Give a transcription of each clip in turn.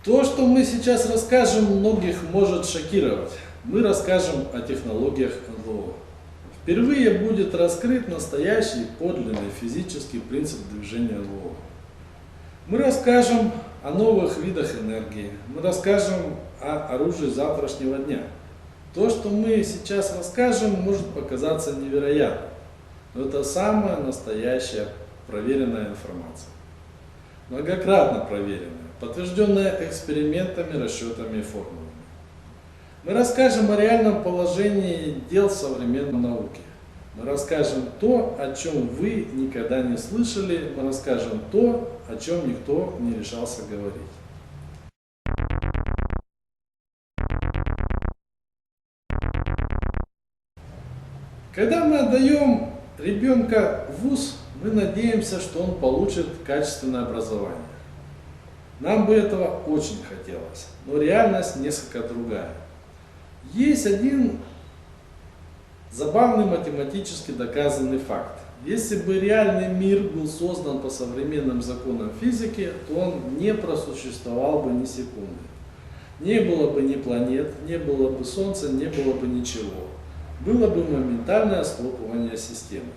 То, что мы сейчас расскажем, многих может шокировать. Мы расскажем о технологиях НЛО. Впервые будет раскрыт настоящий подлинный физический принцип движения НЛО. Мы расскажем о новых видах энергии, мы расскажем о оружии завтрашнего дня. То, что мы сейчас расскажем, может показаться невероятным, но это самая настоящая проверенная информация. Многократно проверенная, подтвержденная экспериментами, расчетами и формулами. Мы расскажем о реальном положении дел современной науки. Мы расскажем то, о чем вы никогда не слышали, мы расскажем то, о чем никто не решался говорить. Когда мы отдаем ребенка в вуз, мы надеемся, что он получит качественное образование. Нам бы этого очень хотелось, но реальность несколько другая. Есть один забавный математически доказанный факт. Если бы реальный мир был создан по современным законам физики, то он не просуществовал бы ни секунды. Не было бы ни планет, не было бы Солнца, не было бы ничего. Было бы моментальное схлопывание системы.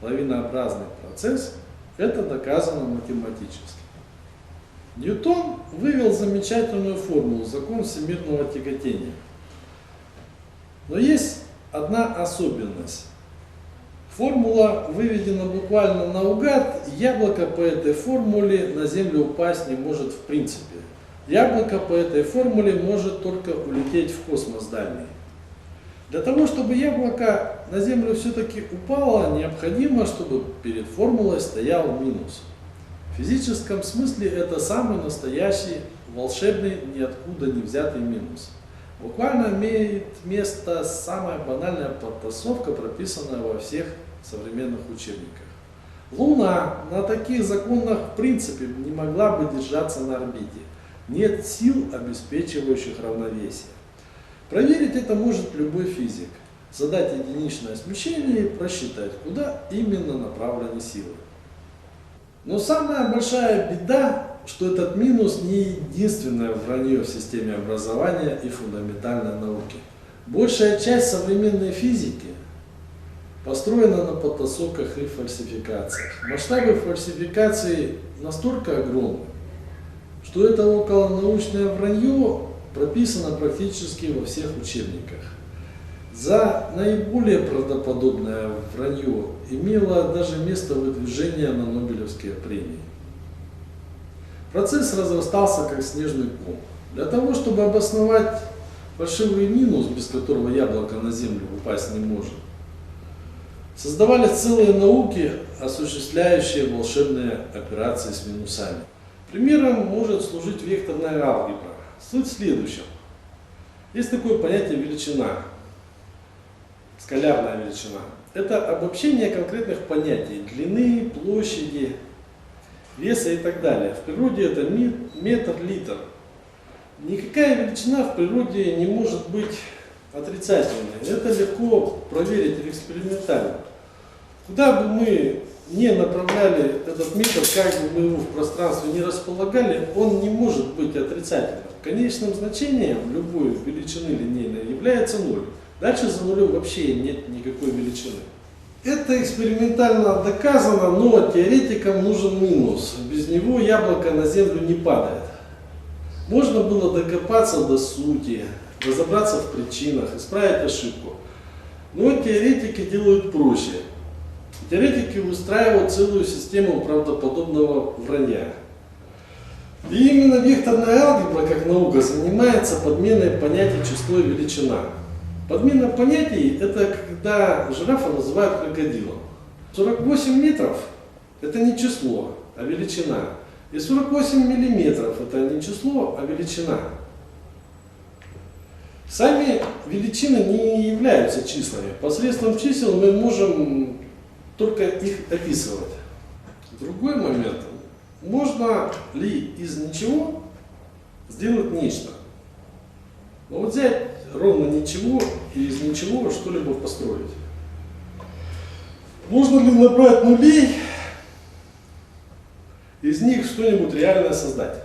Лавинообразный процесс – это доказано математически. Ньютон вывел замечательную формулу, закон всемирного тяготения. Но есть одна особенность. Формула выведена буквально наугад, яблоко по этой формуле на Землю упасть не может в принципе. Яблоко по этой формуле может только улететь в космос дальний. Для того, чтобы яблоко на Землю все-таки упало, необходимо, чтобы перед формулой стоял минус. В физическом смысле это самый настоящий, волшебный, ниоткуда не взятый минус. Буквально имеет место самая банальная подтасовка, прописанная во всех современных учебниках. Луна на таких законах в принципе не могла бы держаться на орбите. Нет сил, обеспечивающих равновесие. Проверить это может любой физик. Задать единичное смещение и просчитать, куда именно направлены силы. Но самая большая беда, что этот минус не единственное вранье в системе образования и фундаментальной науки. Большая часть современной физики построена на подтасовках и фальсификациях. Масштабы фальсификации настолько огромны, что это околонаучное вранье прописано практически во всех учебниках. За наиболее правдоподобное вранье имело даже место выдвижение на Нобелевские премии. Процесс разрастался как снежный ком. Для того, чтобы обосновать фальшивый минус, без которого яблоко на Землю упасть не может, создавались целые науки, осуществляющие волшебные операции с минусами. Примером может служить векторная алгебра. Суть в следующем. Есть такое понятие величина, скалярная величина. Это обобщение конкретных понятий длины, площади, веса и так далее. В природе это метр, литр. Никакая величина в природе не может быть отрицательной. Это легко проверить экспериментально. Куда бы мы не направляли этот метр, как бы мы его в пространстве не располагали, он не может быть отрицательным. Конечным значением любой величины линейной является 0. Дальше за нулем вообще нет никакой величины. Это экспериментально доказано, но теоретикам нужен минус. Без него яблоко на Землю не падает. Можно было докопаться до сути, разобраться в причинах, исправить ошибку. Но теоретики делают проще. Теоретики выстраивают целую систему правдоподобного вранья. И именно векторная алгебра, как наука, занимается подменой понятий число и величина. Подмена понятий – это когда жирафа называют крокодилом. 48 метров – это не число, а величина. И 48 миллиметров – это не число, а величина. Сами величины не являются числами. Посредством чисел мы можем только их описывать. Другой момент. Можно ли из ничего сделать нечто? Но вот взять ровно ничего и из ничего что-либо построить. Можно ли набрать нулей, из них что-нибудь реальное создать?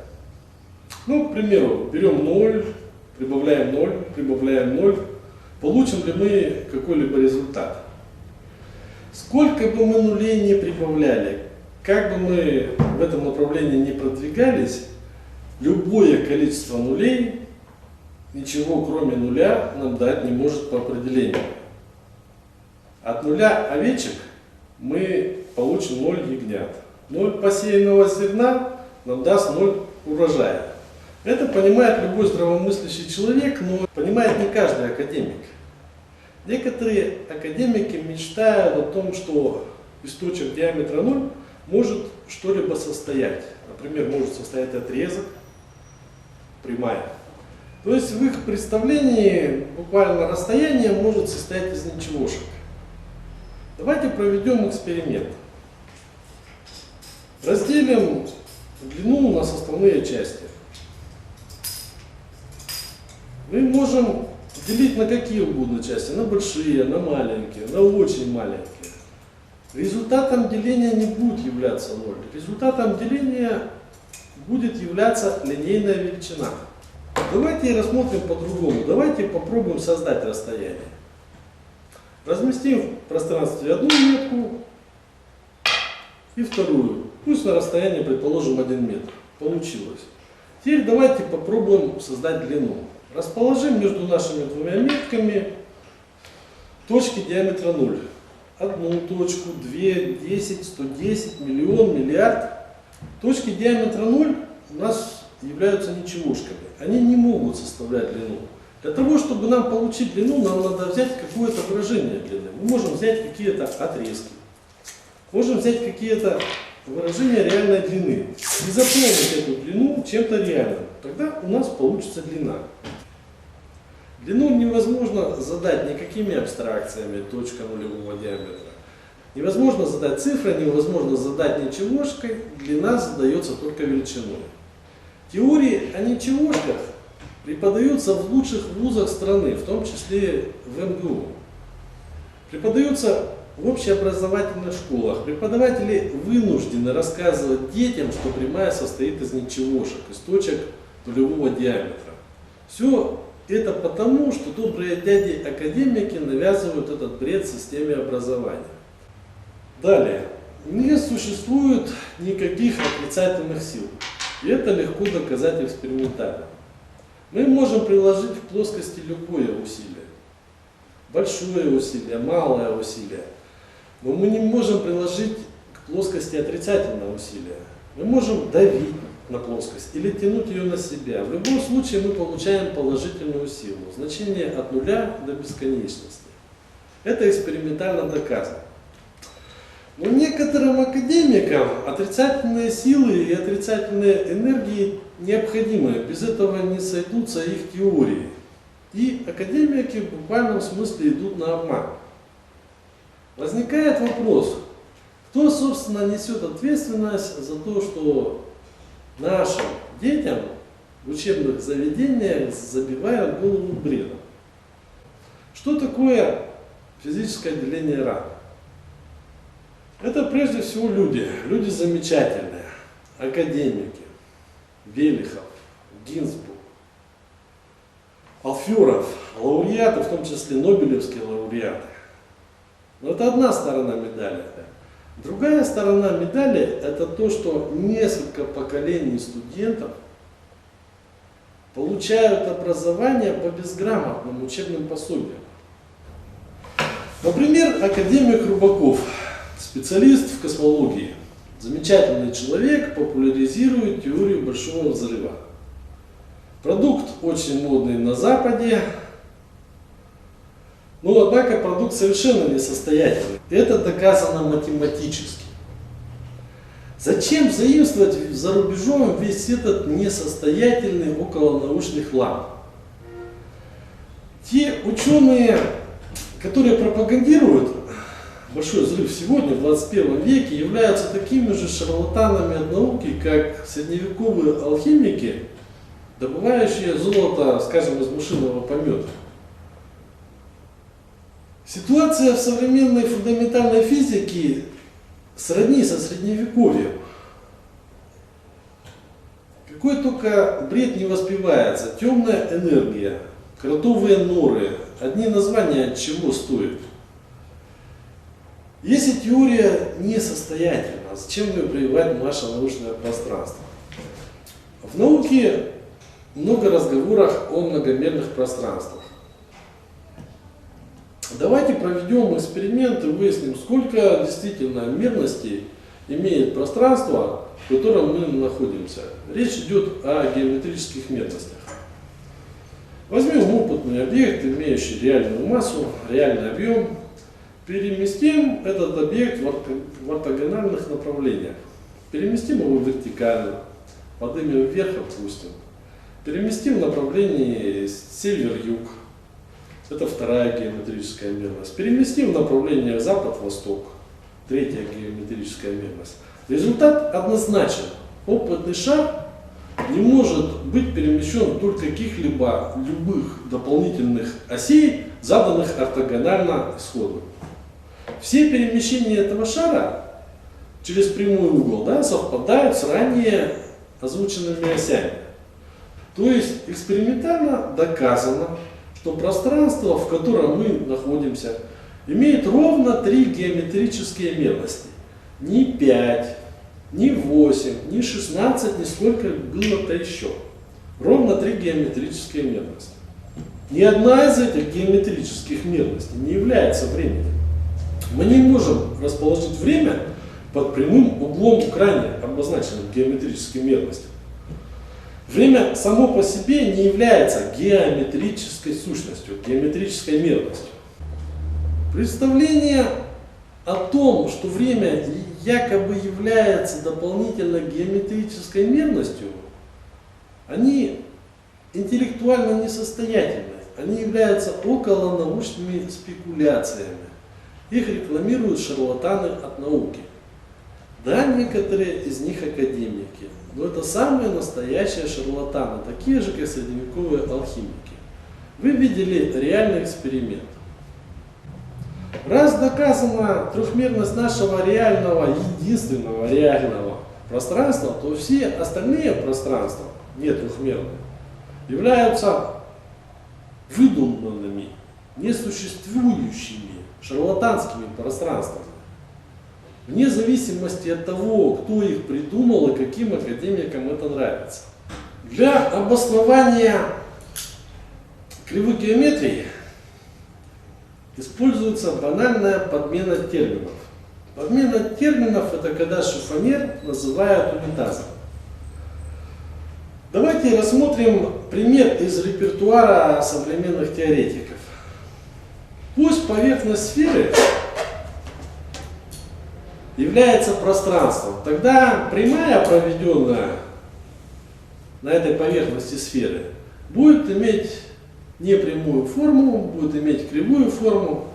Ну, к примеру, берем 0, прибавляем 0, прибавляем 0. Получим ли мы какой-либо результат? Сколько бы мы нулей не прибавляли, как бы мы в этом направлении не продвигались, любое количество нулей ничего кроме нуля нам дать не может по определению. От нуля овечек мы получим 0 ягнят. 0 посеянного зерна нам даст 0 урожая. Это понимает любой здравомыслящий человек, но понимает не каждый академик. Некоторые академики мечтают о том, что источник диаметра 0 может что-либо состоять. Например, может состоять отрезок, прямая. То есть в их представлении буквально расстояние может состоять из ничегошек. Давайте проведем эксперимент. Разделим длину на составные части. Мы можем делить на какие угодно части, на большие, на маленькие, на очень маленькие. Результатом деления не будет являться 0. Результатом деления будет являться линейная величина. Давайте рассмотрим по-другому. Давайте попробуем создать расстояние. Разместим в пространстве одну метку и вторую. Пусть на расстоянии, предположим, 1 метр. Получилось. Теперь давайте попробуем создать длину. Расположим между нашими двумя метками точки диаметра 0. Одну точку, 2, 10, 110, миллион, миллиард. Точки диаметра 0 у нас являются ничегошками. Они не могут составлять длину. Для того, чтобы нам получить длину, нам надо взять какое-то выражение длины. Мы можем взять какие-то отрезки. Можем взять какие-то выражения реальной длины. И заполнить эту длину чем-то реальным. Тогда у нас получится длина. Длину невозможно задать никакими абстракциями, точка нулевого диаметра. Невозможно задать цифрой, невозможно задать ничегошкой. Длина задается только величиной. Теории о ничегошках преподаются в лучших вузах страны, в том числе в МГУ. Преподаются в общеобразовательных школах. Преподаватели вынуждены рассказывать детям, что прямая состоит из ничегошек, из точек нулевого диаметра. Все это потому, что добрые дяди-академики навязывают этот бред в системе образования. Далее. Не существует никаких отрицательных сил. И это легко доказать экспериментально. Мы можем приложить в плоскости любое усилие. Большое усилие, малое усилие. Но мы не можем приложить к плоскости отрицательное усилие. Мы можем давить на плоскость или тянуть ее на себя. В любом случае мы получаем положительную силу. Значение от нуля до бесконечности. Это экспериментально доказано. Но некоторым академикам отрицательные силы и отрицательные энергии необходимы. Без этого не сойдутся их теории. И академики в буквальном смысле идут на обман. Возникает вопрос, кто, собственно, несет ответственность за то, что нашим детям в учебных заведениях забивают голову бредом. Что такое физическое деление ран? Это прежде всего люди замечательные, академики, Велихов, Гинзбург, Алферов, лауреаты, в том числе нобелевские лауреаты. Но это одна сторона медали. Другая сторона медали – это то, что несколько поколений студентов получают образование по безграмотным учебным пособиям. Например, академик Рубаков, специалист в космологии, замечательный человек, популяризирует теорию Большого взрыва. Продукт очень модный на Западе, но однако продукт совершенно несостоятельный. Это доказано математически. Зачем заимствовать за рубежом весь этот несостоятельный околонаучный хлам? Те ученые, которые пропагандируют Большой взрыв сегодня, в 21 веке, являются такими же шарлатанами от науки, как средневековые алхимики, добывающие золото, скажем, из мышиного помета. Ситуация в современной фундаментальной физике сродни со средневековьем. Какой только бред не воспевается. Темная энергия, кротовые норы. Одни названия чего стоят. Если теория несостоятельна, зачем ее прививать в наше научное пространство? В науке много разговоров о многомерных пространствах. Давайте проведем эксперимент и выясним, сколько действительно мерностей имеет пространство, в котором мы находимся. Речь идет о геометрических мерностях. Возьмем опытный объект, имеющий реальную массу, реальный объем. Переместим этот объект в ортогональных направлениях. Переместим его вертикально, поднимем вверх, опустим. Переместим в направлении север-юг. Это вторая геометрическая мерность. Переместим в направление запад-восток. Третья геометрическая мерность. Результат однозначен. Опытный шар не может быть перемещен вдоль каких-либо любых дополнительных осей, заданных ортогонально исходу. Все перемещения этого шара через прямой угол, да, совпадают с ранее озвученными осями. То есть экспериментально доказано, что пространство, в котором мы находимся, имеет ровно 3 геометрические мерности. Не 5, не 8, не 16, ни сколько было-то еще. Ровно 3 геометрические мерности. Ни одна из этих геометрических мерностей не является временем. Мы не можем расположить время под прямым углом к ранее обозначенным геометрическим мерностям. Время само по себе не является геометрической сущностью, геометрической мерностью. Представление о том, что время якобы является дополнительной геометрической мерностью, они интеллектуально несостоятельны. Они являются околонаучными спекуляциями. Их рекламируют шарлатаны от науки. Да, некоторые из них академики, но это самые настоящие шарлатаны, такие же, как средневековые алхимики. Вы видели реальный эксперимент. Раз доказана трехмерность нашего реального, единственного реального пространства, то все остальные пространства, не трехмерные, являются выдуманными, несуществующими, шарлатанскими пространствами. Вне зависимости от того, кто их придумал и каким академикам это нравится. Для обоснования кривой геометрии используется банальная подмена терминов. Подмена терминов — это когда шифонер называют унитазом. Давайте рассмотрим пример из репертуара современных теоретиков. Пусть поверхность сферы является пространством, тогда прямая, проведенная на этой поверхности сферы, будет иметь непрямую форму, будет иметь кривую форму.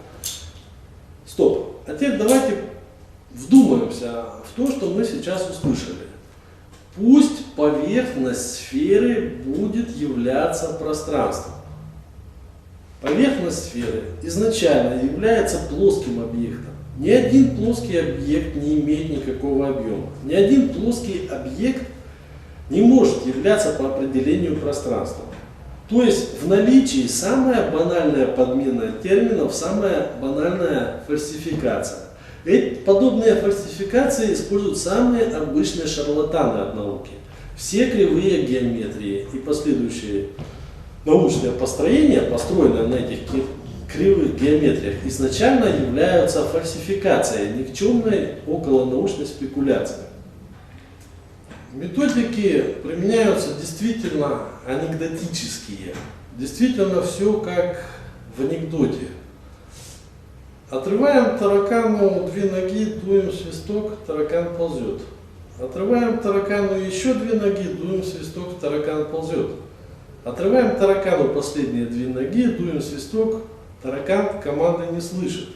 Стоп. А теперь давайте вдумаемся в то, что мы сейчас услышали. Пусть поверхность сферы будет являться пространством. Поверхность сферы изначально является плоским объектом. Ни один плоский объект не имеет никакого объема. Ни один плоский объект не может являться по определению пространством. То есть в наличии самая банальная подмена терминов, самая банальная фальсификация. Эти подобные фальсификации используют самые обычные шарлатаны от науки. Все кривые геометрии и последующие научные построения, построенные на этих кривых геометриях, изначально являются фальсификацией, никчемной околонаучной спекуляцией. Методики применяются действительно анекдотические. Действительно все как в анекдоте. Отрываем таракану 2 ноги, дуем свисток, таракан ползет. Отрываем таракану еще 2 ноги, дуем свисток, таракан ползет. Отрываем таракану последние 2 ноги, дуем свисток, таракан команды не слышит.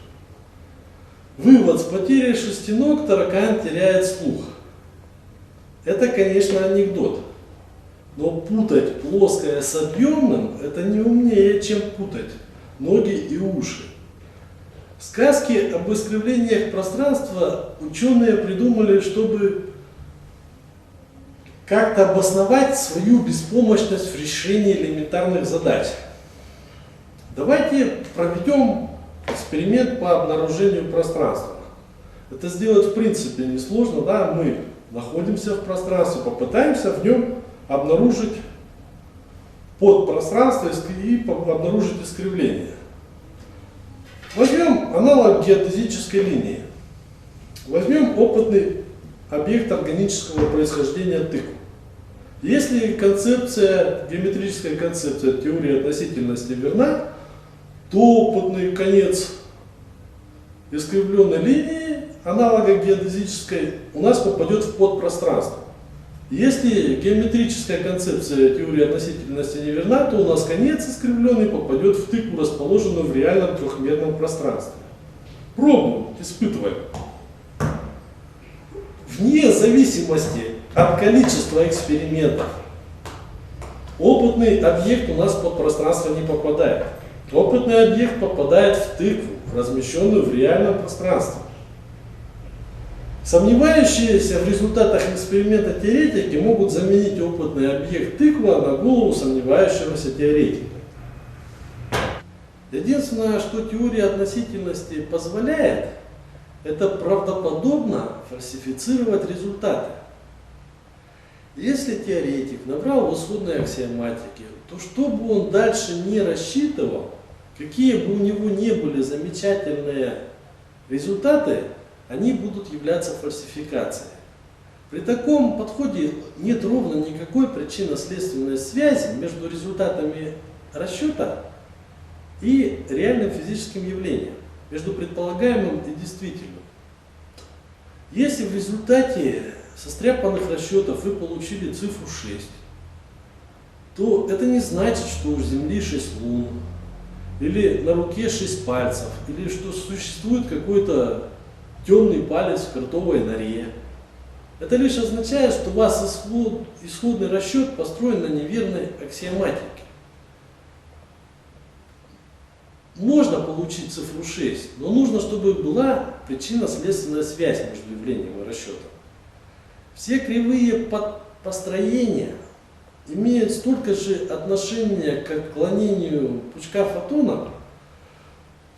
Вывод: с потерей 6 ног таракан теряет слух. Это, конечно, анекдот. Но путать плоское с объемным — это не умнее, чем путать ноги и уши. Сказки об искривлениях пространства ученые придумали, чтобы как-то обосновать свою беспомощность в решении элементарных задач. Давайте проведем эксперимент по обнаружению пространства. Это сделать в принципе несложно, да? Мы находимся в пространстве, попытаемся в нем обнаружить подпространство и обнаружить искривление. Возьмем аналог геодезической линии. Возьмем опытный объект органического происхождения тыкву. Если геометрическая концепция теории относительности верна, то опытный конец искривленной линии, аналога геодезической, у нас попадет в подпространство. Если геометрическая концепция теории относительности не верна, то у нас конец искривленный попадет в тыкву, расположенную в реальном трехмерном пространстве. Пробуем, испытываем. Вне зависимости от количества экспериментов опытный объект у нас в подпространство не попадает. Опытный объект попадает в тыкву, размещенную в реальном пространстве. Сомневающиеся в результатах эксперимента теоретики могут заменить опытный объект тыква на голову сомневающегося теоретика. Единственное, что теория относительности позволяет, это правдоподобно фальсифицировать результаты. Если теоретик набрал в исходной аксиоматике, то что бы он дальше не рассчитывал, какие бы у него не были замечательные результаты, они будут являться фальсификацией. При таком подходе нет ровно никакой причинно-следственной связи между результатами расчета и реальным физическим явлением, между предполагаемым и действительным. Если в результате состряпанных расчетов вы получили цифру 6, то это не значит, что у Земли 6 лун, или на руке 6 пальцев, или что существует какой-то темный палец в кротовой норе. Это лишь означает, что у вас исходный расчет построен на неверной аксиоматике. Можно получить цифру 6, но нужно, чтобы была причинно-следственная связь между явлением и расчетом. Все кривые построения имеют столько же отношения к отклонению пучка фотонов,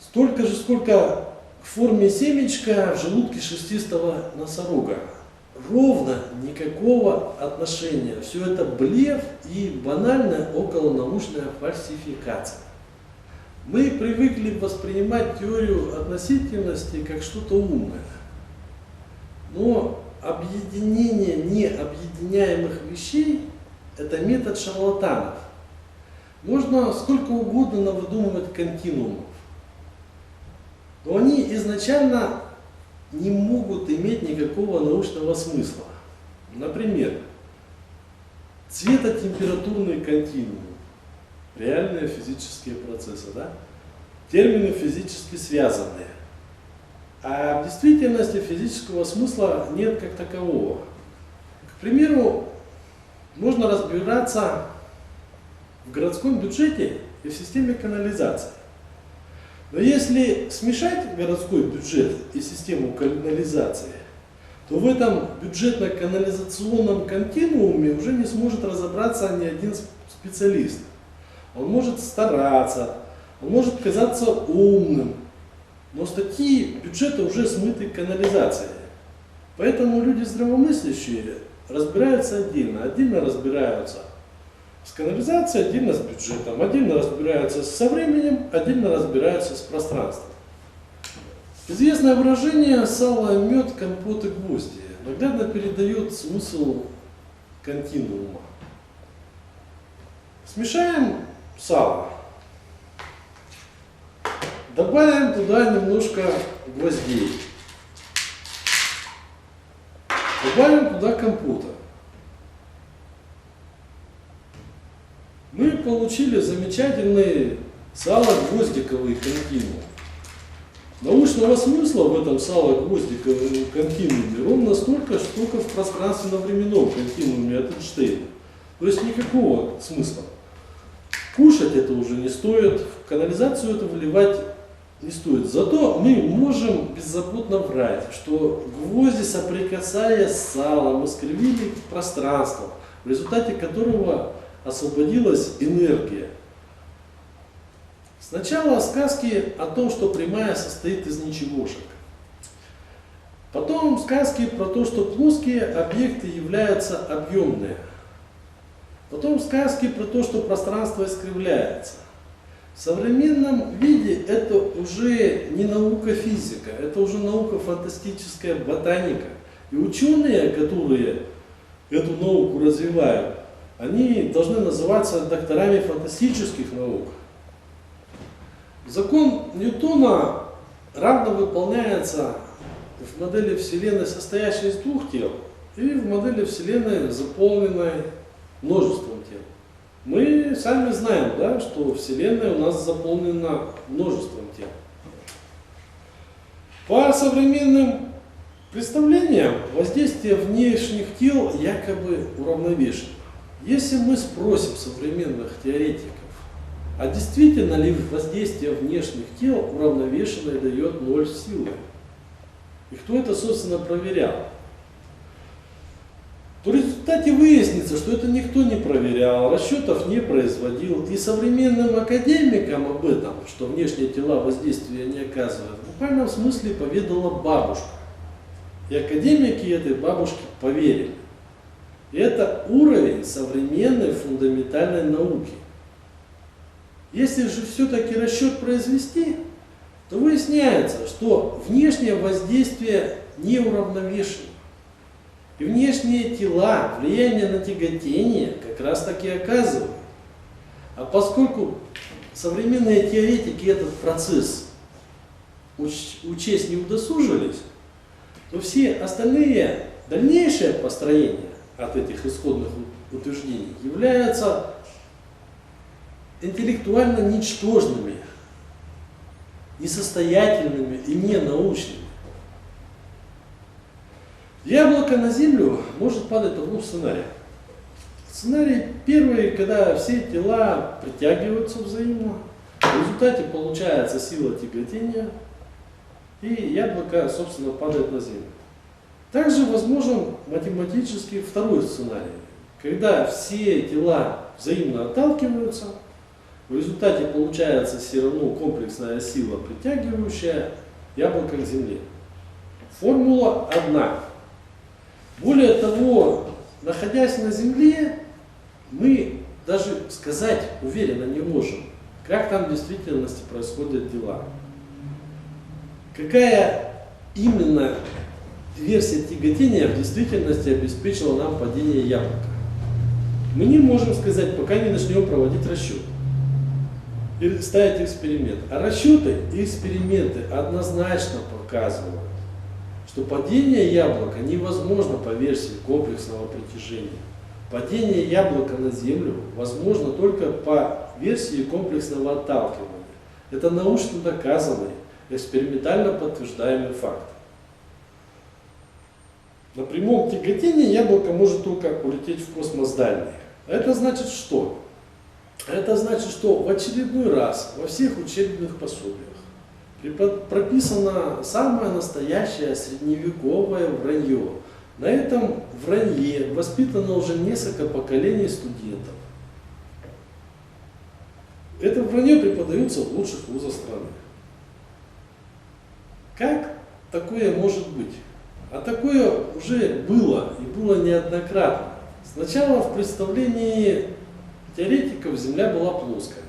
столько же, сколько к форме семечка в желудке шерстистого носорога. Ровно никакого отношения. Все это блеф и банальная околонаучная фальсификация. Мы привыкли воспринимать теорию относительности как что-то умное. Но объединение необъединяемых вещей – это метод шарлатанов. Можно сколько угодно навыдумывать континуумов, но они изначально не могут иметь никакого научного смысла. Например, цветотемпературный континуум, реальные физические процессы, да? Термины физически связанные. А в действительности физического смысла нет как такового. К примеру, можно разбираться в городском бюджете и в системе канализации. Но если смешать городской бюджет и систему канализации, то в этом бюджетно-канализационном континууме уже не сможет разобраться ни один специалист. Он может стараться, он может казаться умным, но статьи бюджета уже смыты канализацией. Поэтому люди здравомыслящие разбираются отдельно. Отдельно разбираются с канализацией, отдельно с бюджетом, отдельно разбираются со временем, отдельно разбираются с пространством. Известное выражение «сало, мед, компот и гвозди» наглядно передает смысл континуума. Смешаем сало, добавим туда немножко гвоздей, добавим туда компота. Мы получили замечательный сало-гвоздиковый континуум. Научного смысла в этом сало-гвоздиковом континууме ровно столько, сколько в пространственно-временном континууме от Эйнштейна. То есть никакого смысла. Кушать это уже не стоит, в канализацию это выливать не стоит. Зато мы можем беззаботно врать, что гвозди, соприкасаясь с салом, искривили пространство, в результате которого освободилась энергия. Сначала сказки о том, что прямая состоит из ничегошек. Потом сказки про то, что плоские объекты являются объемные. Потом сказки про то, что пространство искривляется. В современном виде это уже не наука физика, это уже наука фантастическая ботаника. И ученые, которые эту науку развивают, они должны называться докторами фантастических наук. Закон Ньютона равно выполняется в модели Вселенной, состоящей из двух тел, и в модели Вселенной, заполненной множеством тел. Мы сами знаем, да, что Вселенная у нас заполнена множеством тел. По современным представлениям, воздействие внешних тел якобы уравновешено. Если мы спросим современных теоретиков, а действительно ли воздействие внешних тел уравновешенное дает ноль силы? И кто это, собственно, проверял? То в результате выяснится, что это никто не проверял, расчетов не производил. И современным академикам об этом, что внешние тела воздействия не оказывают, в буквальном смысле поведала бабушка. И академики этой бабушке поверили. И это уровень современной фундаментальной науки. Если же все-таки расчет произвести, то выясняется, что внешнее воздействие не уравновешено. И внешние тела влияние на тяготение как раз таки оказывают. А поскольку современные теоретики этот процесс учесть не удосужились, то все остальные дальнейшие построения от этих исходных утверждений являются интеллектуально ничтожными, несостоятельными и ненаучными. Яблоко на землю может падать по двум сценариям. Сценарий первый, когда все тела притягиваются взаимно, в результате получается сила тяготения, и яблоко, собственно, падает на землю. Также возможен математический второй сценарий, когда все тела взаимно отталкиваются, в результате получается все равно комплексная сила, притягивающая яблоко к земле. Формула одна. Более того, находясь на земле, мы даже сказать уверенно не можем, как там в действительности происходят дела. Какая именно версия тяготения в действительности обеспечила нам падение яблока. Мы не можем сказать, пока не начнем проводить расчет и ставить эксперимент. А расчеты и эксперименты однозначно показывают, что падение яблока невозможно по версии комплексного притяжения. Падение яблока на землю возможно только по версии комплексного отталкивания. Это научно доказанный, экспериментально подтверждаемый факт. На прямом тяготении яблоко может только улететь в космос дальний. Это значит что? Это значит, что в очередной раз во всех учебных пособиях прописано самое настоящее средневековое вранье. На этом вранье воспитано уже несколько поколений студентов. Это вранье преподается в лучших вузах страны. Как такое может быть? А такое уже было, и было неоднократно. Сначала в представлении теоретиков Земля была плоская.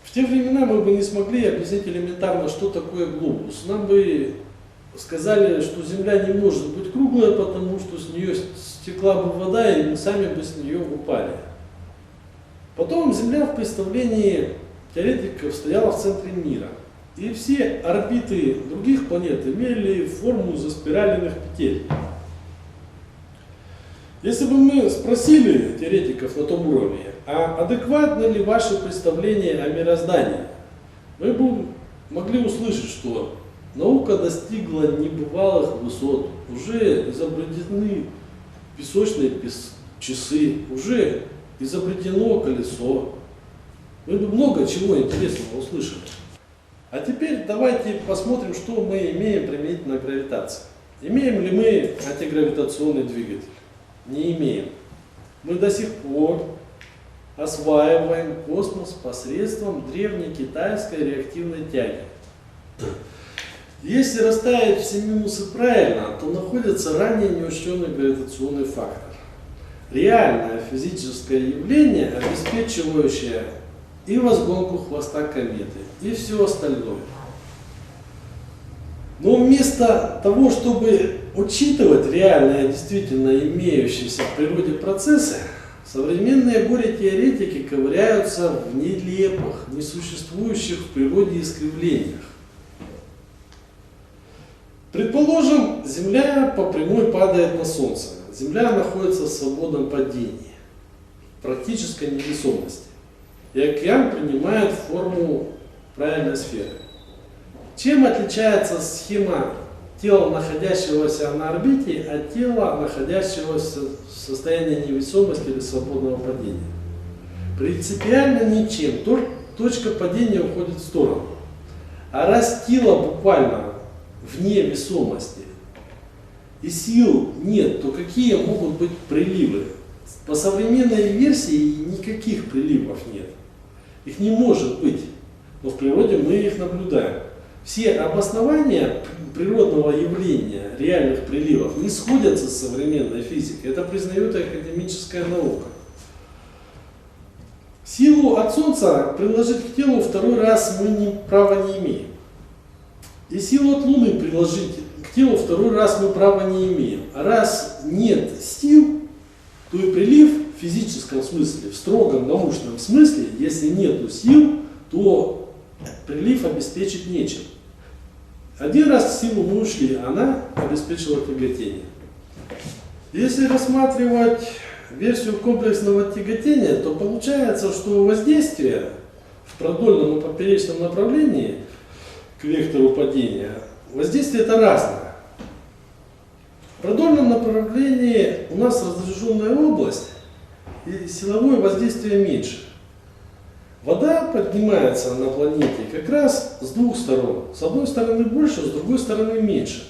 В те времена мы бы не смогли объяснить элементарно, что такое глобус. Нам бы сказали, что Земля не может быть круглая, потому что с нее стекла бы вода, и мы сами бы с нее упали. Потом Земля в представлении теоретиков стояла в центре мира. И все орбиты других планет имели форму заспираленных петель. Если бы мы спросили теоретиков на том уровне, а адекватно ли ваше представление о мироздании, мы бы могли услышать, что наука достигла небывалых высот, уже изобретены песочные часы, уже изобретено колесо. Мы бы много чего интересного услышали. А теперь давайте посмотрим, что мы имеем применительно к гравитации. Имеем ли мы антигравитационный двигатель? Не имеем. Мы до сих пор осваиваем космос посредством древней китайской реактивной тяги. Если расставить все минусы правильно, то находится ранее неучтенный гравитационный фактор. Реальное физическое явление, обеспечивающее и возгонку хвоста кометы, и все остальное. Но вместо того, чтобы учитывать реальные, действительно имеющиеся в природе процессы, современные горе-теоретики ковыряются в нелепых, несуществующих в природе искривлениях. Предположим, Земля по прямой падает на Солнце. Земля находится в свободном падении, практической невесомости. И океан принимает форму правильной сферы. Чем отличается схема тела, находящегося на орбите, от тела, находящегося в состоянии невесомости или свободного падения? Принципиально ничем. Точка падения уходит в сторону. А раз тело буквально вне весомости и сил нет, то какие могут быть приливы? По современной версии никаких приливов нет. Их не может быть. Но в природе мы их наблюдаем. Все обоснования природного явления, реальных приливов, не сходятся с современной физикой. Это признает академическая наука. Силу от Солнца приложить к телу второй раз мы права не имеем. И силу от Луны приложить к телу второй раз мы права не имеем. А раз нет сил, то и прилив в физическом смысле, в строгом научном смысле, если нету сил, то прилив обеспечить нечем. Один раз силу мы ушли, она обеспечила тяготение. Если рассматривать версию комплексного тяготения, то получается, что воздействие в продольном и поперечном направлении к вектору падения, воздействие это разное. В продольном направлении у нас разряженная область и силовое воздействие меньше. Вода поднимается на планете как раз с двух сторон. С одной стороны больше, с другой стороны меньше.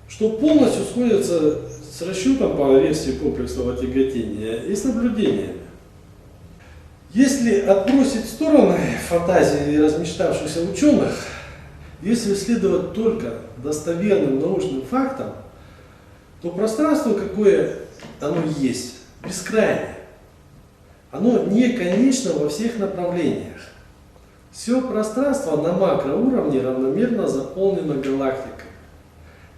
Что полностью сходится с расчетом по версии комплексного тяготения и с наблюдениями. Если отбросить в стороны фантазии размечтавшихся ученых, если следовать только достоверным научным фактам, то пространство, какое оно есть, бескрайнее. Оно не конечно во всех направлениях. Все пространство на макроуровне равномерно заполнено галактикой.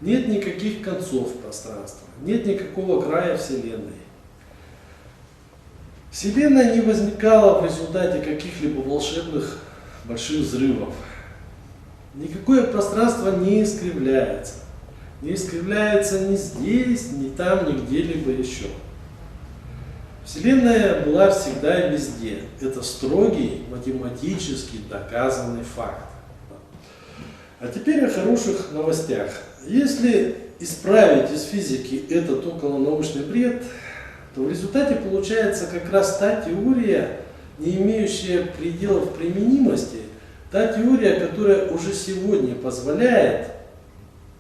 Нет никаких концов пространства, нет никакого края Вселенной. Вселенная не возникала в результате каких-либо волшебных больших взрывов. Никакое пространство не искривляется. Не искривляется ни здесь, ни там, ни где-либо еще. Вселенная была всегда и везде. Это строгий, математически доказанный факт. А теперь о хороших новостях. Если исправить из физики этот околонаучный бред, то в результате получается как раз та теория, не имеющая пределов применимости, та теория, которая уже сегодня позволяет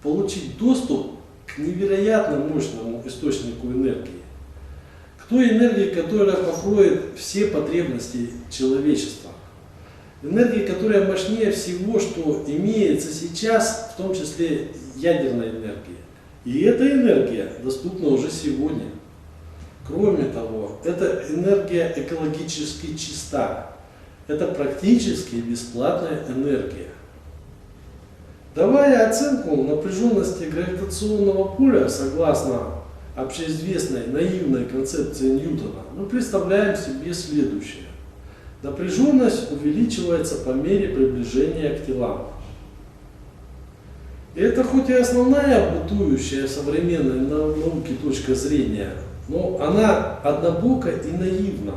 получить доступ к невероятно мощному источнику энергии. К той энергии, которая покроет все потребности человечества. Энергии, которая мощнее всего, что имеется сейчас, в том числе ядерная энергия. И эта энергия доступна уже сегодня. Кроме того, эта энергия экологически чиста. Это практически бесплатная энергия. Давая оценку напряженности гравитационного поля согласно общеизвестной наивной концепции Ньютона, мы представляем себе следующее. Напряженность увеличивается по мере приближения к телам. И это хоть и основная бытующая в современной науке точка зрения, но она однобока и наивна.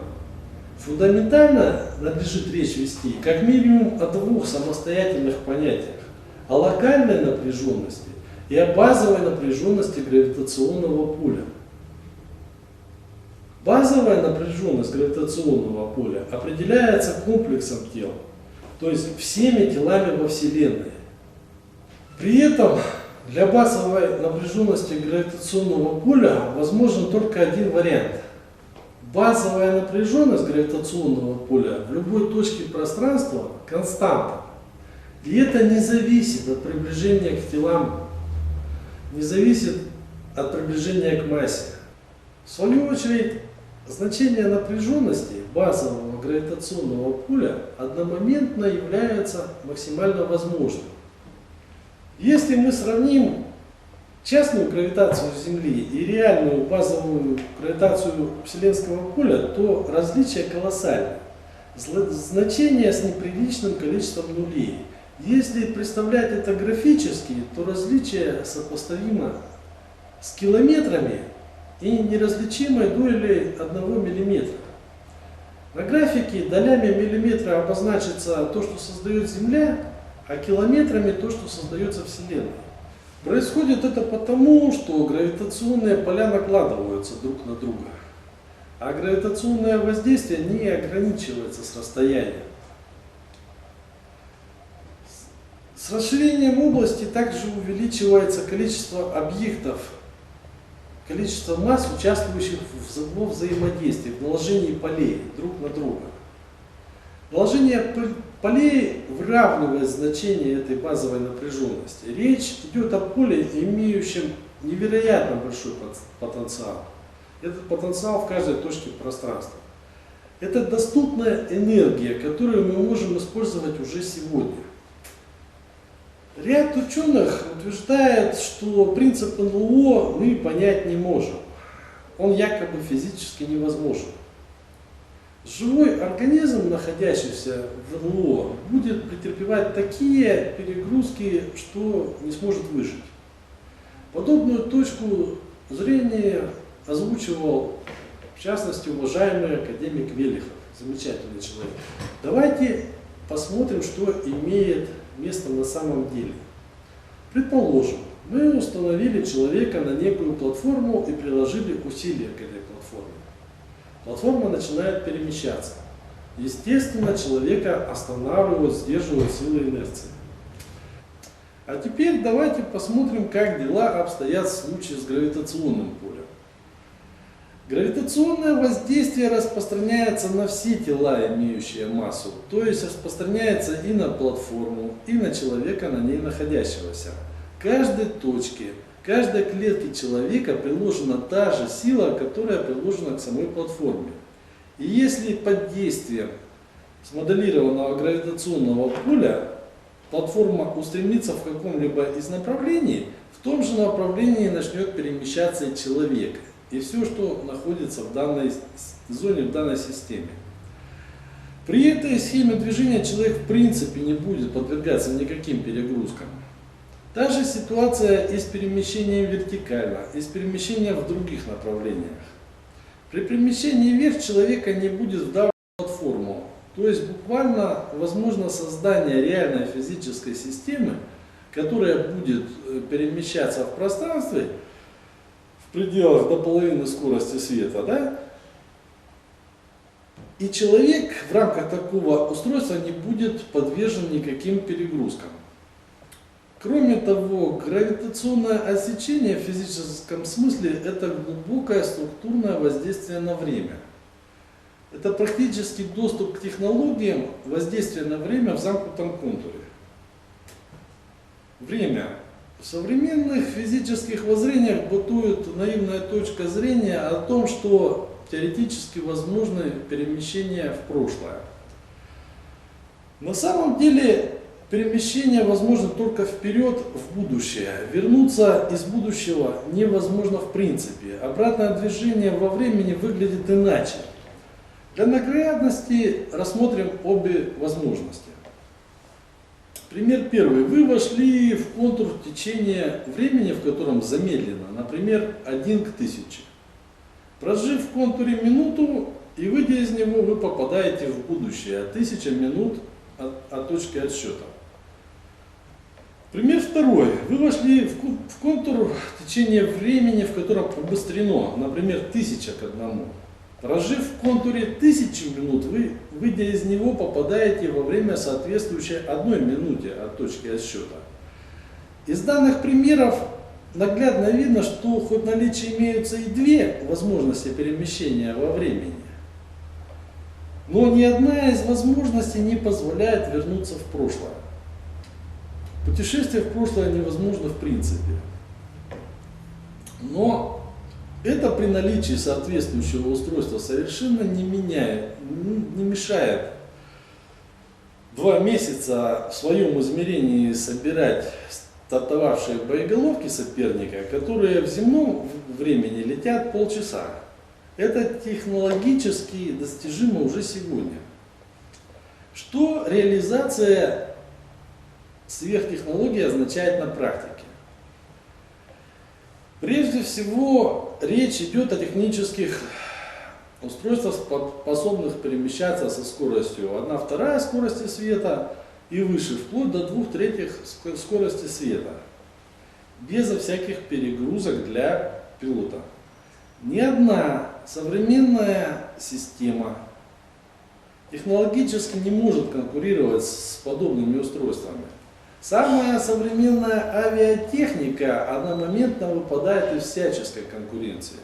Фундаментально надлежит речь вести как минимум о двух самостоятельных понятиях. О локальной напряженности и о базовой напряженности гравитационного поля. Базовая напряженность гравитационного поля определяется комплексом тел. то есть всеми телами во Вселенной. При этом для базовой напряженности гравитационного поля возможен только один вариант. Базовая напряженность гравитационного поля в любой точке пространства константа. И это не зависит от приближения к телам, не зависит от приближения к массе. В свою очередь, значение напряженности базового гравитационного поля одномоментно является максимально возможным. Если мы сравним частную гравитацию Земли и реальную базовую гравитацию Вселенского поля, то различия колоссальны. Значения с неприличным количеством нулей. Если представлять это графически, то различие сопоставимо с километрами и неразличимой долей 1 миллиметра. На графике долями миллиметра обозначится то, что создает Земля, а километрами то, что создается Вселенной. Происходит это потому, что гравитационные поля накладываются друг на друга, а гравитационное воздействие не ограничивается с расстоянием. С расширением области также увеличивается количество объектов, количество масс, участвующих во взаимодействии, в наложении полей друг на друга. Наложение полей выравнивает значение этой базовой напряженности. Речь идет о поле, имеющем невероятно большой потенциал. Этот потенциал в каждой точке пространства. Это доступная энергия, которую мы можем использовать уже сегодня. Ряд ученых утверждает, что принцип НЛО мы понять не можем. Он якобы физически невозможен. Живой организм, находящийся в НЛО, будет претерпевать такие перегрузки, что не сможет выжить. Подобную точку зрения озвучивал, в частности, уважаемый академик Велихов, замечательный человек. Давайте посмотрим, что имеет место на самом деле. Предположим, мы установили человека на некую платформу и приложили усилия к этой платформе. Платформа начинает перемещаться. Естественно, человека останавливают, сдерживают силы инерции. А теперь давайте посмотрим, как дела обстоят в случае с гравитационным полем. Гравитационное воздействие распространяется на все тела, имеющие массу, то есть распространяется и на платформу, и на человека, на ней находящегося. Каждой точке, каждой клетке человека приложена та же сила, которая приложена к самой платформе. И если под действием смоделированного гравитационного поля платформа устремится в каком-либо из направлений, в том же направлении начнет перемещаться и человек. И все, что находится в данной зоне, в данной системе. При этой схеме движения человек в принципе не будет подвергаться никаким перегрузкам. Та же ситуация и с перемещением вертикально, и с перемещением в других направлениях. При перемещении вверх человека не будет вдавлен в платформу. То есть буквально возможно создание реальной физической системы, которая будет перемещаться в пространстве, в пределах до половины скорости света, да? И человек в рамках такого устройства не будет подвержен никаким перегрузкам. Кроме того, гравитационное отсечение в физическом смысле – это глубокое структурное воздействие на время. Это практически доступ к технологиям воздействия на время в замкнутом контуре. Время. В современных физических воззрениях бытует наивная точка зрения о том, что теоретически возможны перемещения в прошлое. На самом деле перемещение возможно только вперед в будущее. Вернуться из будущего невозможно в принципе. Обратное движение во времени выглядит иначе. Для наглядности рассмотрим обе возможности. Пример первый. Вы вошли в контур течения времени, в котором замедлено, например, 1 к 1000. Прожив в контуре минуту и выйдя из него, вы попадаете в будущее, 1000 минут от точки отсчета. Пример второй. Вы вошли в контур течения времени, в котором обострено, например, 1000 к 1. Прожив в контуре 1000 минут, вы, выйдя из него, попадаете во время, соответствующее 1 минуте от точки отсчета. Из данных примеров наглядно видно, что хоть в наличии имеются и 2 возможности перемещения во времени, но ни одна из возможностей не позволяет вернуться в прошлое. Путешествие в прошлое невозможно в принципе. Но это при наличии соответствующего устройства совершенно не мешает 2 месяца в своем измерении собирать стартовавшие боеголовки соперника, которые в земном времени летят полчаса. Это технологически достижимо уже сегодня. Что реализация сверхтехнологии означает на практике? Прежде всего, речь идет о технических устройствах, способных перемещаться со скоростью 1/2 скорости света и выше, вплоть до 2/3 скорости света, безо всяких перегрузок для пилота. Ни одна современная система технологически не может конкурировать с подобными устройствами. Самая современная авиатехника одномоментно выпадает из всяческой конкуренции.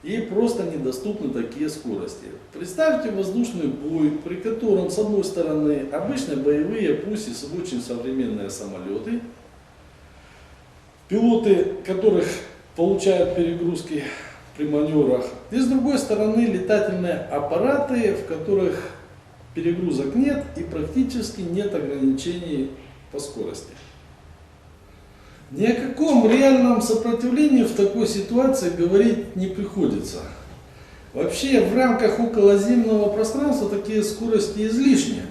Ей просто недоступны такие скорости. Представьте воздушный бой, при котором с одной стороны обычные боевые, пусть и очень современные самолеты, пилоты которых получают перегрузки при маневрах, и с другой стороны летательные аппараты, в которых перегрузок нет и практически нет ограничений по скорости. Ни о каком реальном сопротивлении в такой ситуации говорить не приходится. Вообще в рамках околоземного пространства такие скорости излишни.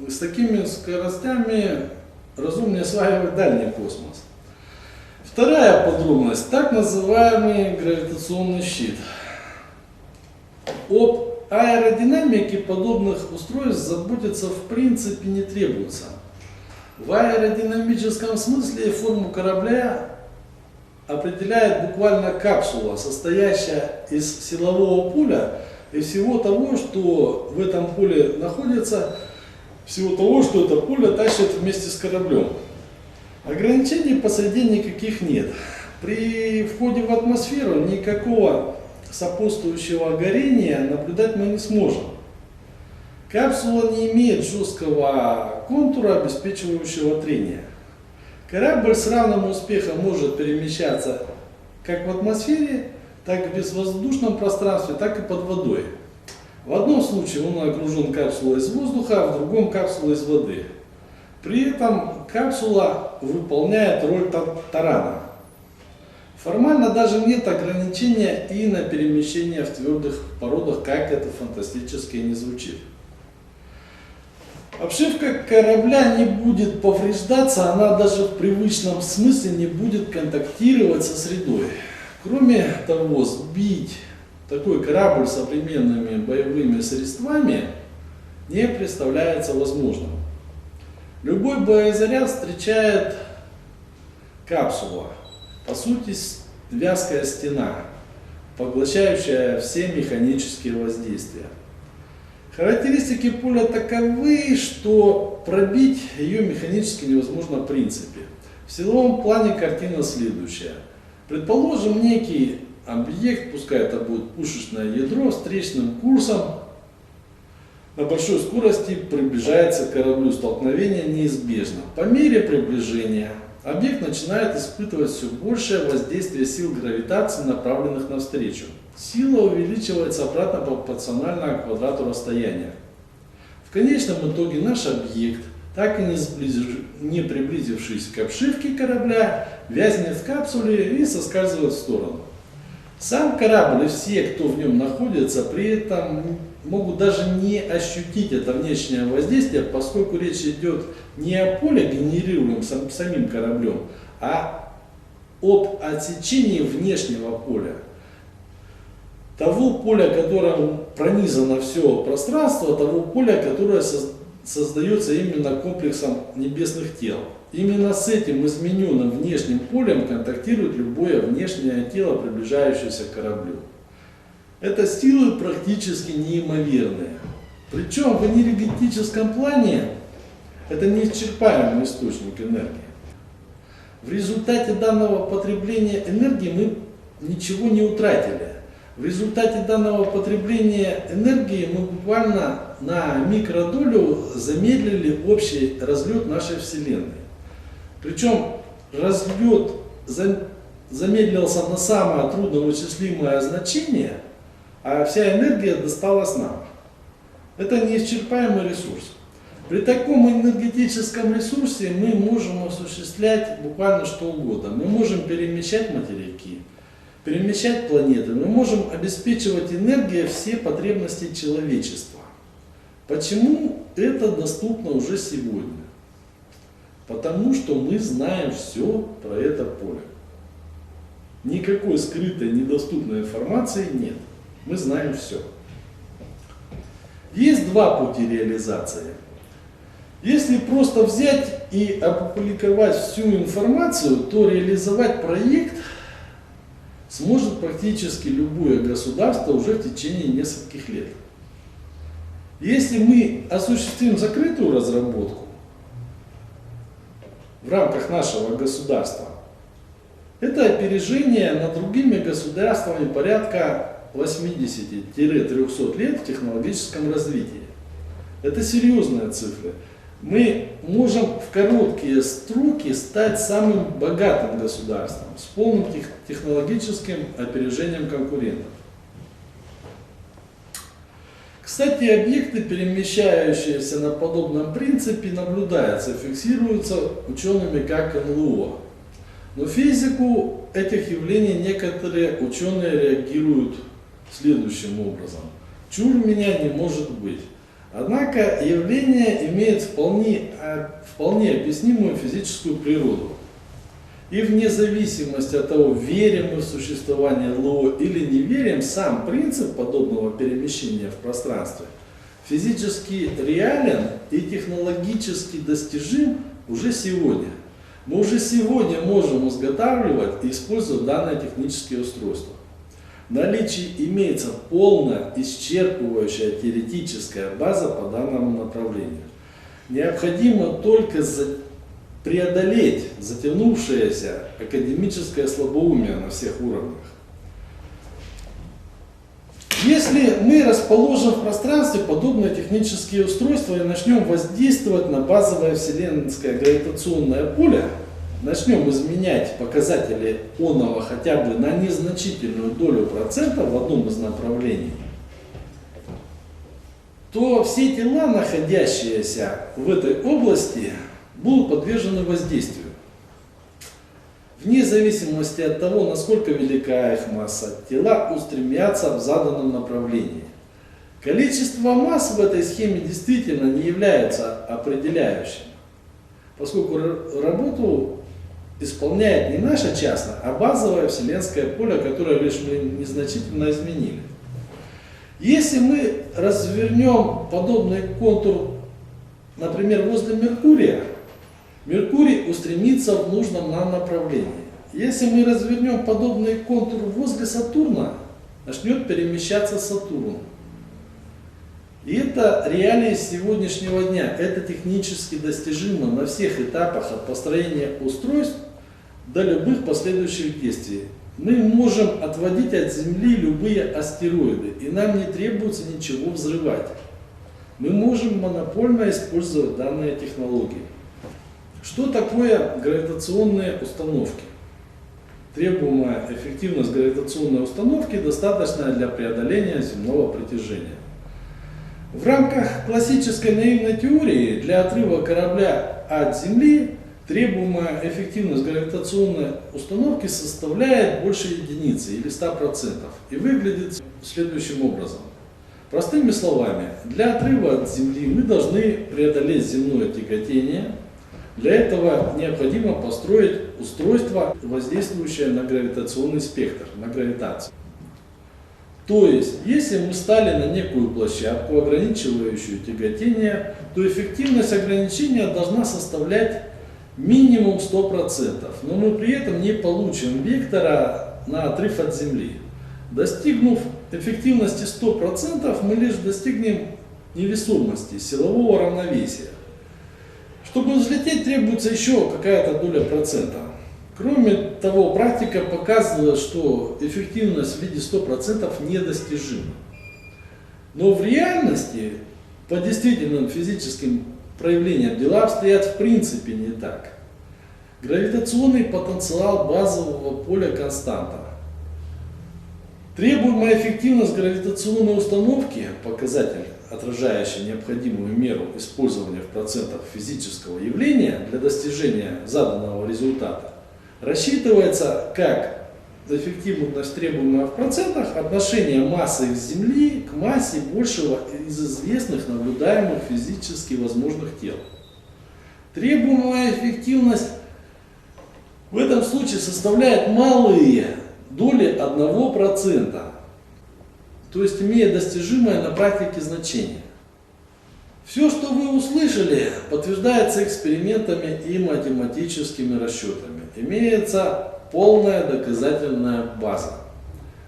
С такими скоростями разумнее осваивать дальний космос. Вторая подробность, так называемый гравитационный щит. Об аэродинамике подобных устройств заботиться в принципе не требуется. В аэродинамическом смысле форму корабля определяет буквально капсула, состоящая из силового поля и всего того, что в этом поле находится, всего того, что это поле тащит вместе с кораблем. Ограничений по среде никаких нет. При входе в атмосферу никакого сопутствующего горения наблюдать мы не сможем. Капсула не имеет жесткого контура, обеспечивающего трение. Корабль с равным успехом может перемещаться как в атмосфере, так и в безвоздушном пространстве, так и под водой. В одном случае он окружен капсулой из воздуха, а в другом капсулой из воды. При этом капсула выполняет роль тарана. Формально даже нет ограничения и на перемещение в твердых породах, как это фантастически не звучит. Обшивка корабля не будет повреждаться, она даже в привычном смысле не будет контактировать со средой. Кроме того, сбить такой корабль современными боевыми средствами не представляется возможным. Любой боезаряд встречает капсула, по сути вязкая стена, поглощающая все механические воздействия. Характеристики поля таковы, что пробить ее механически невозможно в принципе. В силовом плане картина следующая. Предположим, некий объект, пускай это будет пушечное ядро, встречным курсом на большой скорости приближается к кораблю. Столкновение неизбежно. По мере приближения объект начинает испытывать все большее воздействие сил гравитации, направленных навстречу. Сила увеличивается обратно пропорционально квадрату расстояния. В конечном итоге наш объект, так и не приблизившись к обшивке корабля, вязнет в капсуле и соскальзывает в сторону. Сам корабль и все, кто в нем находится, при этом могут даже не ощутить это внешнее воздействие, поскольку речь идет не о поле, генерируемом самим кораблем, а об отсечении внешнего поля. Того поля, которым пронизано все пространство, того поля, которое создается именно комплексом небесных тел. Именно с этим измененным внешним полем контактирует любое внешнее тело, приближающееся к кораблю. Это силы практически неимоверные. Причем в энергетическом плане это неисчерпаемый источник энергии. В результате данного потребления энергии мы ничего не утратили. В результате данного потребления энергии мы буквально на микродолю замедлили общий разлет нашей Вселенной. Причем разлет замедлился на самое трудновычислимое значение, а вся энергия досталась нам. Это неисчерпаемый ресурс. При таком энергетическом ресурсе мы можем осуществлять буквально что угодно. Мы можем перемещать материки, перемещать планеты, мы можем обеспечивать энергией все потребности человечества. Почему это доступно уже сегодня? Потому что мы знаем все про это поле. Никакой скрытой, недоступной информации нет. Мы знаем все. Есть два пути реализации. Если просто взять и опубликовать всю информацию, то реализовать проект сможет практически любое государство уже в течение нескольких лет. Если мы осуществим закрытую разработку в рамках нашего государства, это опережение над другими государствами порядка 80-300 лет в технологическом развитии. Это серьезные цифры. Мы можем в короткие сроки стать самым богатым государством с полным технологическим опережением конкурентов. Кстати, объекты, перемещающиеся на подобном принципе, наблюдаются, фиксируются учеными как НЛО. Но физику этих явлений некоторые ученые реагируют следующим образом. Чур меня не может быть. Однако явление имеет вполне объяснимую физическую природу. И вне зависимости от того, верим мы в существование НЛО или не верим, сам принцип подобного перемещения в пространстве физически реален и технологически достижим уже сегодня. Мы уже сегодня можем изготавливать и использовать данное технические устройства. В наличии имеется полная, исчерпывающая теоретическая база по данному направлению. Необходимо только преодолеть затянувшееся академическое слабоумие на всех уровнях. Если мы расположим в пространстве подобные технические устройства и начнем воздействовать на базовое вселенское гравитационное поле, начнем изменять показатели оного хотя бы на незначительную долю процента в одном из направлений, то все тела, находящиеся в этой области, будут подвержены воздействию. Вне зависимости от того, насколько велика их масса, тела устремятся в заданном направлении. Количество масс в этой схеме действительно не является определяющим, поскольку работу исполняет не наша частная, а базовое вселенское поле, которое лишь мы незначительно изменили. Если мы развернем подобный контур, например, возле Меркурия, Меркурий устремится в нужном нам направлении. Если мы развернем подобный контур возле Сатурна, начнет перемещаться Сатурн. И это реалии сегодняшнего дня. Это технически достижимо на всех этапах от построения устройств до любых последующих действий. Мы можем отводить от Земли любые астероиды, и нам не требуется ничего взрывать. Мы можем монопольно использовать данные технологии. Что такое гравитационные установки? Требуемая эффективность гравитационной установки достаточная для преодоления земного притяжения. В рамках классической наивной теории для отрыва корабля от Земли требуемая эффективность гравитационной установки составляет больше единицы или 100% и выглядит следующим образом. Простыми словами, для отрыва от Земли мы должны преодолеть земное тяготение. Для этого необходимо построить устройство, воздействующее на гравитационный спектр, на гравитацию. То есть, если мы стали на некую площадку, ограничивающую тяготение, то эффективность ограничения должна составлять минимум 100%, но мы при этом не получим вектора на отрыв от Земли. Достигнув эффективности 100%, мы лишь достигнем невесомости, силового равновесия. Чтобы взлететь, требуется еще какая-то доля процента. Кроме того, практика показывает, что эффективность в виде 100% недостижима. Но в реальности, по действительным физическим проявлениям, дела обстоят в принципе не так. Гравитационный потенциал базового поля константа. Требуемая эффективность гравитационной установки, показатель, отражающий необходимую меру использования в процентах физического явления для достижения заданного результата, рассчитывается как эффективность, требуемая в процентах, отношение массы Земли к массе большего из известных наблюдаемых физически возможных тел. Требуемая эффективность в этом случае составляет малые доли 1%, то есть имея достижимое на практике значение. Все, что вы услышали, подтверждается экспериментами и математическими расчетами. Имеется полная доказательная база.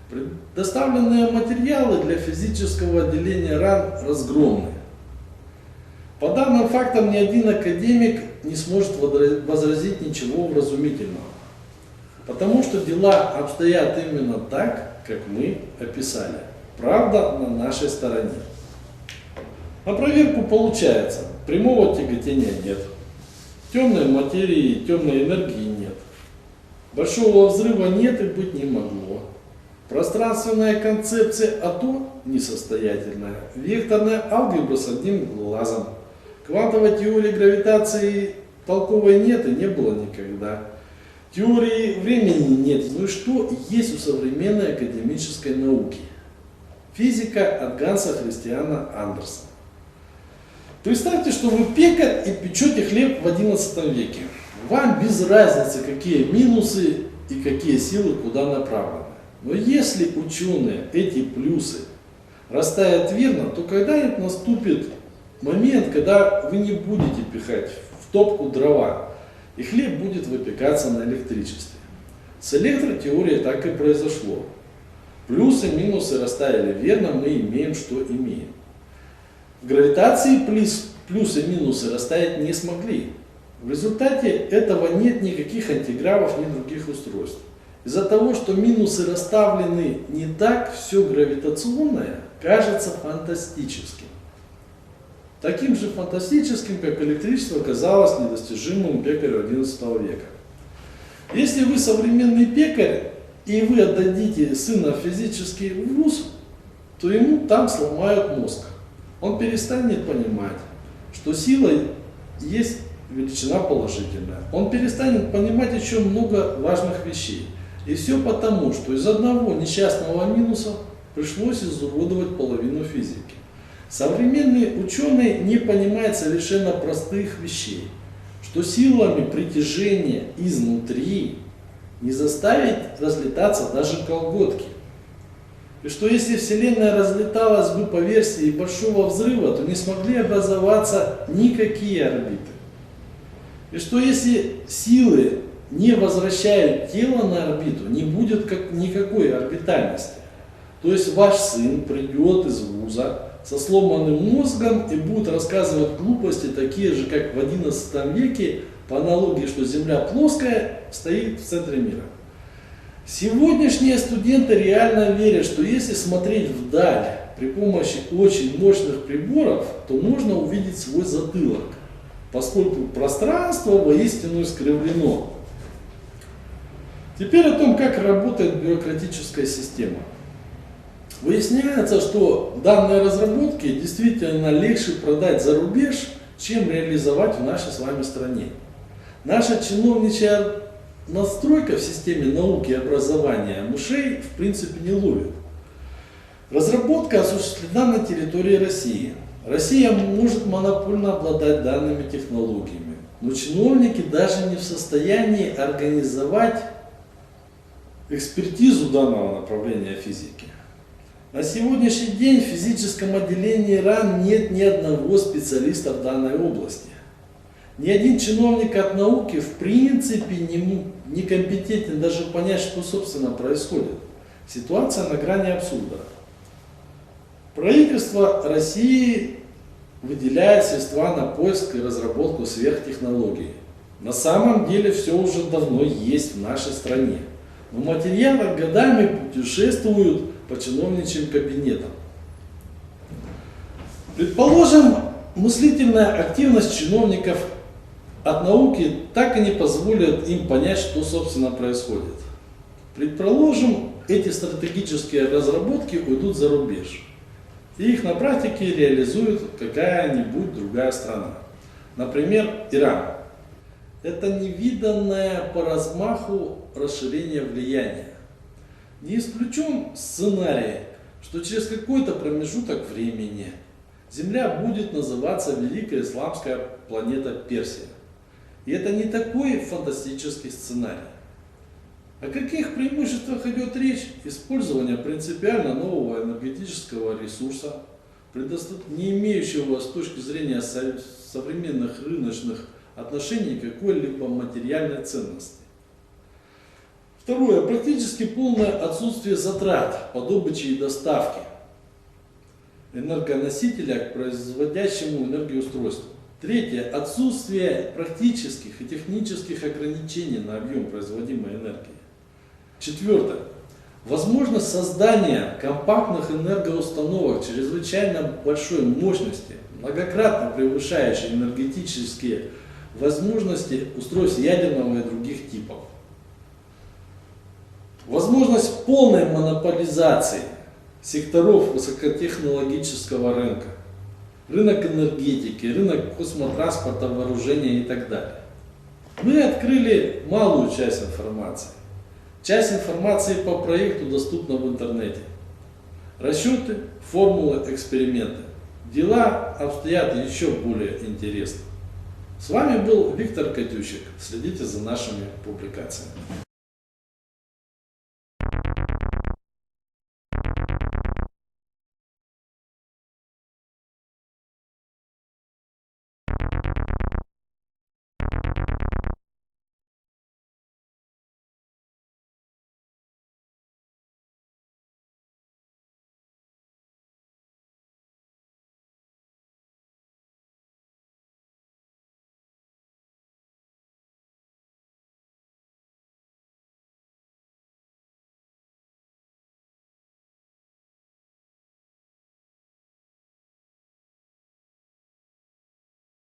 Предоставленные материалы для физического отделения ран разгромны. По данным фактам ни один академик не сможет возразить ничего вразумительного. Потому что дела обстоят именно так, как мы описали. Правда на нашей стороне. На проверку получается, прямого тяготения нет, темной материи, темной энергии нет, большого взрыва нет и быть не могло. Пространственная концепция АТО несостоятельная, векторная алгебра с одним глазом, квантовой теории гравитации толковой нет и не было никогда. Теории времени нет. Ну и что есть у современной академической науки? Физика от Ганса Христиана Андерсена. Представьте, что вы пекарь и печете хлеб в XI веке. Вам без разницы, какие минусы и какие силы куда направлены. Но если ученые эти плюсы расставят верно, то когда-нибудь наступит момент, когда вы не будете пихать в топку дрова, и хлеб будет выпекаться на электричестве. С электротеорией так и произошло. Плюсы и минусы расставили верно, мы имеем, что имеем. В гравитации плюсы и минусы расставить не смогли. В результате этого нет никаких антигравов, ни других устройств. Из-за того, что минусы расставлены не так, все гравитационное кажется фантастическим. Таким же фантастическим, как электричество казалось недостижимым пекарю XI века. Если вы современный пекарь, и вы отдадите сына в физический вуз, то ему там сломают мозг. Он перестанет понимать, что сила есть величина положительная. Он перестанет понимать еще много важных вещей. И все потому, что из одного несчастного минуса пришлось изуродовать половину физики. Современный ученый не понимает совершенно простых вещей, что силами притяжения изнутри не заставить разлетаться даже колготки. И что если Вселенная разлеталась бы по версии большого взрыва, то не смогли образоваться никакие орбиты. И что если силы не возвращают тело на орбиту, не будет никакой орбитальности. То есть ваш сын придет из вуза со сломанным мозгом и будет рассказывать глупости, такие же, как в XI веке, по аналогии, что Земля плоская, стоит в центре мира. Сегодняшние студенты реально верят, что если смотреть вдаль при помощи очень мощных приборов, то можно увидеть свой затылок, поскольку пространство воистину искривлено. Теперь о том, как работает бюрократическая система. Выясняется, что данные разработки действительно легче продать за рубеж, чем реализовать в нашей с вами стране. Наша чиновничья настройка в системе науки и образования мышей в принципе не ловит. Разработка осуществлена на территории России. Россия может монопольно обладать данными технологиями, но чиновники даже не в состоянии организовать экспертизу данного направления физики. На сегодняшний день в физическом отделении РАН нет ни одного специалиста в данной области. Ни один чиновник от науки в принципе не компетентен даже понять, что собственно происходит. Ситуация на грани абсурда. Правительство России выделяет средства на поиск и разработку сверхтехнологий. На самом деле все уже давно есть в нашей стране. Но материалы годами путешествуют по чиновничьим кабинетам. Предположим, мыслительная активность чиновников от науки так и не позволит им понять, что собственно происходит. Предположим, эти стратегические разработки уйдут за рубеж. И их на практике реализует какая-нибудь другая страна. Например, Иран. Это невиданное по размаху расширение влияния. Не исключен сценарий, что через какой-то промежуток времени Земля будет называться Великая Исламская планета Персия. И это не такой фантастический сценарий. О каких преимуществах идет речь? Использование принципиально нового энергетического ресурса, не имеющего с точки зрения современных рыночных отношений какой-либо материальной ценности. Второе. Практически полное отсутствие затрат по добыче и доставке энергоносителя к производящему энергоустройству. Третье. Отсутствие практических и технических ограничений на объем производимой энергии. Четвертое. Возможность создания компактных энергоустановок чрезвычайно большой мощности, многократно превышающей энергетические возможности устройств ядерного и других типов. Возможность полной монополизации секторов высокотехнологического рынка, рынок энергетики, рынок космотранспорта, вооружения и так далее. Мы открыли малую часть информации. Часть информации по проекту доступна в интернете. Расчеты, формулы, эксперименты. Дела обстоят еще более интересно. С вами был Виктор Катющик. Следите за нашими публикациями.